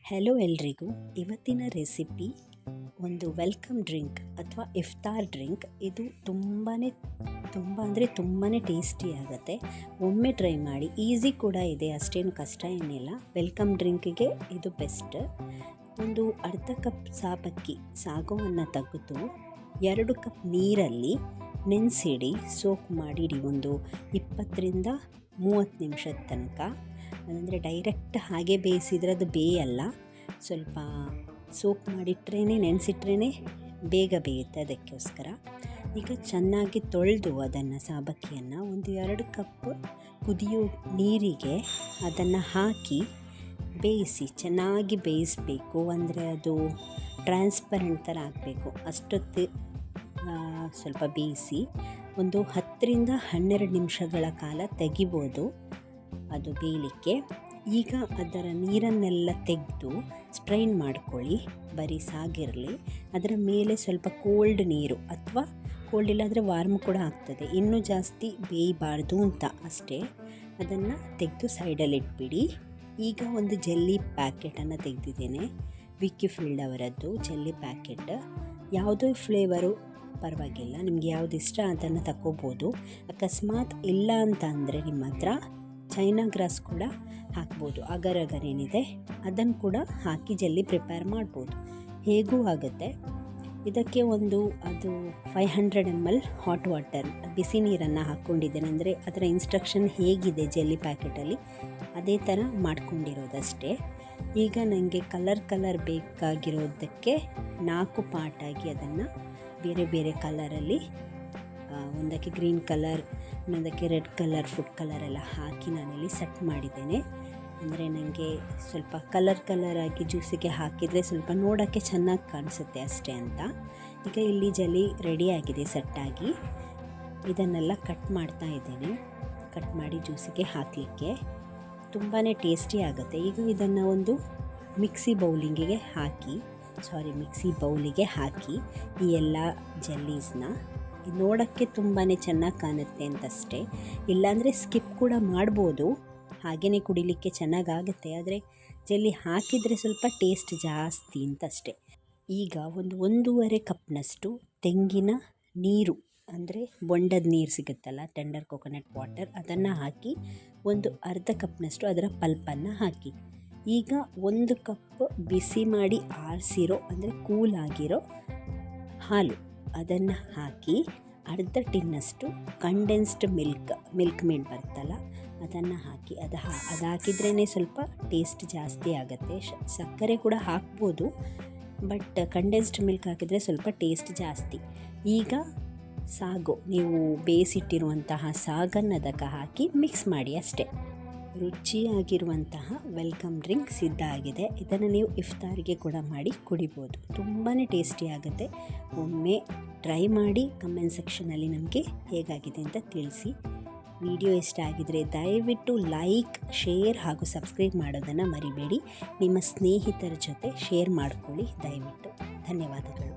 Hello ಎಲ್ರಿಗೂ. ಇವತ್ತಿನ recipe ಒಂದು ವೆಲ್ಕಮ್ ಡ್ರಿಂಕ್ ಅಥವಾ ಇಫ್ತಾರ್ ಡ್ರಿಂಕ್. ಇದು ತುಂಬಾ ಟೇಸ್ಟಿ ಆಗುತ್ತೆ. ಒಮ್ಮೆ ಟ್ರೈ ಮಾಡಿ. ಈಸಿ ಕೂಡ ಇದೆ, ಅಷ್ಟೇನು ಕಷ್ಟ ಏನಿಲ್ಲ. ವೆಲ್ಕಮ್ ಡ್ರಿಂಕಿಗೆ ಇದು ಬೆಸ್ಟ್. ಒಂದು ಅರ್ಧ ಕಪ್ ಸಾಗುವನ್ನು ತೆಗೆದು 2 ಕಪ್ ನೀರಲ್ಲಿ ನೆನೆಸಿಡಿ, ಸೋಕ್ ಮಾಡಿಡಿ ಒಂದು 20ರಿಂದ 30 ನಿಮಿಷದ ತನಕ. ಅಂದರೆ ಡೈರೆಕ್ಟ್ ಹಾಗೆ ಬೇಯಿಸಿದ್ರೆ ಅದು ಬೇಯಲ್ಲ. ಸ್ವಲ್ಪ ಸೋಕ್ ಮಾಡಿಟ್ರೇ, ನೆನೆಸಿಟ್ರೇ ಬೇಗ ಬೇಯುತ್ತೆ. ಅದಕ್ಕೋಸ್ಕರ ಈಗ ಚೆನ್ನಾಗಿ ತೊಳೆದು ಅದನ್ನು ಸಾಬಕ್ಕಿಯನ್ನು ಒಂದು 2 ಕಪ್ ಕುದಿಯೋ ನೀರಿಗೆ ಅದನ್ನು ಹಾಕಿ ಬೇಯಿಸಿ, ಚೆನ್ನಾಗಿ ಬೇಯಿಸಬೇಕು. ಅಂದರೆ ಅದು ಟ್ರಾನ್ಸ್ಪರೆಂಟ್ ಥರ ಆಗಬೇಕು. ಅಷ್ಟೊತ್ತು ಸ್ವಲ್ಪ ಬೇಯಿಸಿ ಒಂದು 10ರಿಂದ 12 ನಿಮಿಷಗಳ ಕಾಲ ತೆಗಿಬೋದು ಅದು ಬೇಯಲಿಕ್ಕೆ. ಈಗ ಅದರ ನೀರನ್ನೆಲ್ಲ ತೆಗೆದು ಸ್ಟ್ರೈನ್ ಮಾಡ್ಕೊಳ್ಳಿ. ಬರೀ ಸಾಗಿರಲಿ. ಅದರ ಮೇಲೆ ಸ್ವಲ್ಪ ಕೋಲ್ಡ್ ನೀರು, ಅಥವಾ ಕೋಲ್ಡ್ ಇಲ್ಲಾಂದರೆ ವಾರ್ಮ್ ಕೂಡ ಆಗ್ತದೆ. ಇನ್ನೂ ಜಾಸ್ತಿ ಬೇಯಬಾರ್ದು ಅಂತ ಅಷ್ಟೇ. ಅದನ್ನು ತೆಗೆದು ಸೈಡಲ್ಲಿ ಇಟ್ಬಿಡಿ. ಈಗ ಒಂದು ಜೆಲ್ಲಿ ಪ್ಯಾಕೆಟನ್ನು ತೆಗೆದಿದ್ದೇನೆ, ವಿಕ್ಕಿಫೀಲ್ಡ್ ಅವರದ್ದು ಜೆಲ್ಲಿ ಪ್ಯಾಕೆಟ್. ಯಾವುದೋ ಫ್ಲೇವರು ಪರವಾಗಿಲ್ಲ, ನಿಮಗೆ ಯಾವುದು ಇಷ್ಟ ಅದನ್ನು ತಗೋಬೋದು. ಅಕಸ್ಮಾತ್ ಇಲ್ಲ ಅಂತ ಅಂದರೆ ನಿಮ್ಮ ಹತ್ರ ಚೈನಾ ಗ್ರಾಸ್ ಕೂಡ ಹಾಕ್ಬೋದು. ಅಗರ್ ಏನಿದೆ ಅದನ್ನು ಕೂಡ ಹಾಕಿ ಜೆಲ್ಲಿ ಪ್ರಿಪೇರ್ ಮಾಡ್ಬೋದು, ಹೇಗೂ ಆಗುತ್ತೆ. ಇದಕ್ಕೆ ಅದು 500 ml ಹಾಟ್ ವಾಟರ್, ಬಿಸಿ ನೀರನ್ನು ಹಾಕ್ಕೊಂಡಿದ್ದೇನೆ. ಅಂದರೆ ಅದರ ಇನ್ಸ್ಟ್ರಕ್ಷನ್ ಹೇಗಿದೆ ಜೆಲ್ಲಿ ಪ್ಯಾಕೆಟಲ್ಲಿ ಅದೇ ಥರ ಮಾಡ್ಕೊಂಡಿರೋದಷ್ಟೇ. ಈಗ ನನಗೆ ಕಲರ್ ಬೇಕಾಗಿರೋದಕ್ಕೆ 4 ಪಾರ್ಟಾಗಿ ಅದನ್ನು ಬೇರೆ ಬೇರೆ ಕಲರಲ್ಲಿ, ಒಂದಕ್ಕೆ ಗ್ರೀನ್ ಕಲರ್, ಇನ್ನೊಂದಕ್ಕೆ ರೆಡ್ ಕಲರ್, ಫುಡ್ ಕಲರ್ ಎಲ್ಲ ಹಾಕಿ ನಾನಿಲ್ಲಿ ಸೆಟ್ ಮಾಡಿದ್ದೇನೆ. ಅಂದರೆ ನನಗೆ ಸ್ವಲ್ಪ ಕಲರ್ ಆಗಿ ಜ್ಯೂಸಿಗೆ ಹಾಕಿದರೆ ಸ್ವಲ್ಪ ನೋಡೋಕ್ಕೆ ಚೆನ್ನಾಗಿ ಕಾಣಿಸುತ್ತೆ ಅಷ್ಟೇ ಅಂತ. ಈಗ ಇಲ್ಲಿ ಜೆಲ್ಲಿ ರೆಡಿಯಾಗಿದೆ ಸೆಟ್ಟಾಗಿ. ಇದನ್ನೆಲ್ಲ ಕಟ್ ಮಾಡ್ತಾ ಇದ್ದೇನೆ. ಕಟ್ ಮಾಡಿ ಜ್ಯೂಸಿಗೆ ಹಾಕಲಿಕ್ಕೆ ತುಂಬಾ ಟೇಸ್ಟಿ ಆಗುತ್ತೆ. ಈಗ ಇದನ್ನು ಒಂದು ಮಿಕ್ಸಿ ಬೌಲಿಗೆ ಹಾಕಿ ಈ ಎಲ್ಲ ಜೆಲ್ಲೀಸ್ನ ನೋಡೋಕ್ಕೆ ತುಂಬಾ ಚೆನ್ನಾಗಿ ಕಾಣುತ್ತೆ ಅಂತಷ್ಟೇ. ಇಲ್ಲಾಂದರೆ ಸ್ಕಿಪ್ ಕೂಡ ಮಾಡ್ಬೋದು, ಹಾಗೆಯೇ ಕುಡಿಲಿಕ್ಕೆ ಚೆನ್ನಾಗಾಗುತ್ತೆ. ಆದರೆ ಜೆಲ್ಲಿ ಹಾಕಿದರೆ ಸ್ವಲ್ಪ ಟೇಸ್ಟ್ ಜಾಸ್ತಿ ಅಂತಷ್ಟೇ. ಈಗ ಒಂದು 1.5 ಕಪ್ನಷ್ಟು ತೆಂಗಿನ ನೀರು, ಅಂದರೆ ಬೊಂಡದ ನೀರು ಸಿಗುತ್ತಲ್ಲ, ಟೆಂಡರ್ ಕೊಕೊನಟ್ ವಾಟರ್, ಅದನ್ನು ಹಾಕಿ ಒಂದು ಅರ್ಧ ಕಪ್ನಷ್ಟು ಅದರ ಪಲ್ಪನ್ನು ಹಾಕಿ. ಈಗ 1 ಕಪ್ ಬಿಸಿ ಮಾಡಿ ಆರಿಸಿರೋ, ಅಂದರೆ ಕೂಲಾಗಿರೋ ಹಾಲು, ಅದನ್ನು ಹಾಕಿ ಅರ್ಧ ಟಿನ್ನಷ್ಟು ಕಂಡೆನ್ಸ್ಡ್ ಮಿಲ್ಕ್ ಮೇಡ್ ಬರುತ್ತಲ್ಲ ಅದನ್ನು ಹಾಕಿ. ಅದು ಹಾಕಿದ್ರೇ ಸ್ವಲ್ಪ ಟೇಸ್ಟ್ ಜಾಸ್ತಿ ಆಗುತ್ತೆ. ಸಕ್ಕರೆ ಕೂಡ ಹಾಕ್ಬೋದು, ಬಟ್ ಕಂಡೆನ್ಸ್ಡ್ ಮಿಲ್ಕ್ ಹಾಕಿದರೆ ಸ್ವಲ್ಪ ಟೇಸ್ಟ್ ಜಾಸ್ತಿ. ಈಗ ನೀವು ಬೇಯಿಸಿಟ್ಟಿರುವಂತಹ ಸಾಗನ್ನು ಅದಕ್ಕೆ ಹಾಕಿ ಮಿಕ್ಸ್ ಮಾಡಿ ಅಷ್ಟೇ. ರುಚಿಯಾಗಿರುವಂತಹ ವೆಲ್ಕಮ್ ಡ್ರಿಂಕ್ ಸಿದ್ಧ ಆಗಿದೆ. ಇದನ್ನು ನೀವು ಇಫ್ತಾರಿಗೆ ಕೂಡ ಮಾಡಿ ಕುಡಿಬೋದು. ತುಂಬಾ ಟೇಸ್ಟಿ ಆಗುತ್ತೆ. ಒಮ್ಮೆ ಟ್ರೈ ಮಾಡಿ ಕಮೆಂಟ್ ಸೆಕ್ಷನಲ್ಲಿ ನಮಗೆ ಹೇಗಾಗಿದೆ ಅಂತ ತಿಳಿಸಿ. ವಿಡಿಯೋ ಇಷ್ಟ ಆಗಿದರೆ ದಯವಿಟ್ಟು ಲೈಕ್, ಶೇರ್ ಹಾಗೂ ಸಬ್ಸ್ಕ್ರೈಬ್ ಮಾಡೋದನ್ನು ಮರಿಬೇಡಿ. ನಿಮ್ಮ ಸ್ನೇಹಿತರ ಜೊತೆ ಶೇರ್ ಮಾಡಿಕೊಳ್ಳಿ ದಯವಿಟ್ಟು. ಧನ್ಯವಾದಗಳು.